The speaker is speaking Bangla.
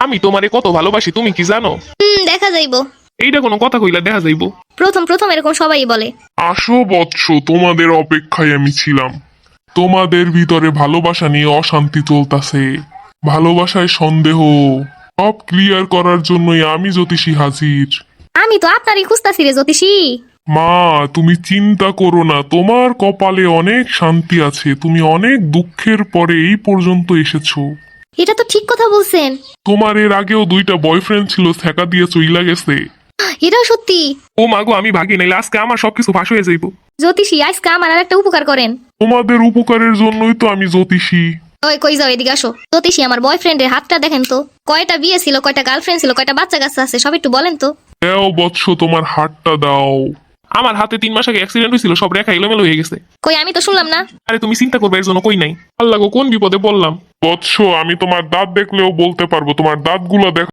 আমি তোমারে কত ভালোবাসি তুমি কি জানো? দেখা যাইবো। এইটা কোনো কথা কইলা দেখা যাইবো? প্রথম প্রথম এরকম সবাই বলে। আসো বৎস, তোমাদের অপেক্ষায় আমি ছিলাম। তোমাদের ভিতরে ভালোবাসা নিয়ে অশান্তি চলতাছে, ভালোবাসায় সন্দেহ, সব ক্লিয়ার করার জন্যই আমি জ্যোতিষী হাজির। আমি তো আপনারই খুঁজতাছি রে জ্যোতিষী। মা, তুমি চিন্তা করো না, তোমার কপালে অনেক শান্তি আছে, তুমি অনেক দুঃখের পরে এই পর্যন্ত এসেছো। এটা তো ঠিক কথা বলছেন। তোমার এর আগেও 2টা বয়ফ্রেন্ড ছিল, ছেকা দিয়ে চইলা গেছে। এটাও সত্যি। ও মাগো, আমি ভাগি নাইলে আজকে আমার সবকিছু ফাঁস হয়ে যাইবো। জ্যোতিষী আজকে আমার আর একটা উপকার করেন। তোমাদের উপকারের জন্যই তো আমি জ্যোতিষী। ওই কই যাও, এদিকে আসো। জ্যোতিষী আমার বয়ফ্রেন্ডের হাতটা দেখেন তো, কয়টা বিয়ে ছিল, কয়টা গার্লফ্রেন্ড ছিল, কয়টা বাচ্চা কাচ্চা আছে, সব একটু বলেন তো। দাও বৎস, তোমার হাতটা দাও। আমার হাতে 3 মাস আগে অ্যাক্সিডেন্ট হয়েছিল, সব রেখা এলোমেলো হয়ে গেছে। কই আমি তো শুনলাম না। আরে তুমি চিন্তা করবে এর জন্য কই নাই। আল্লাহ গো, কোন বিপদে বললাম। বৎস, আমি তোমার দাঁত দেখলেও বলতে পারবো, তোমার দাঁতগুলো দেখো।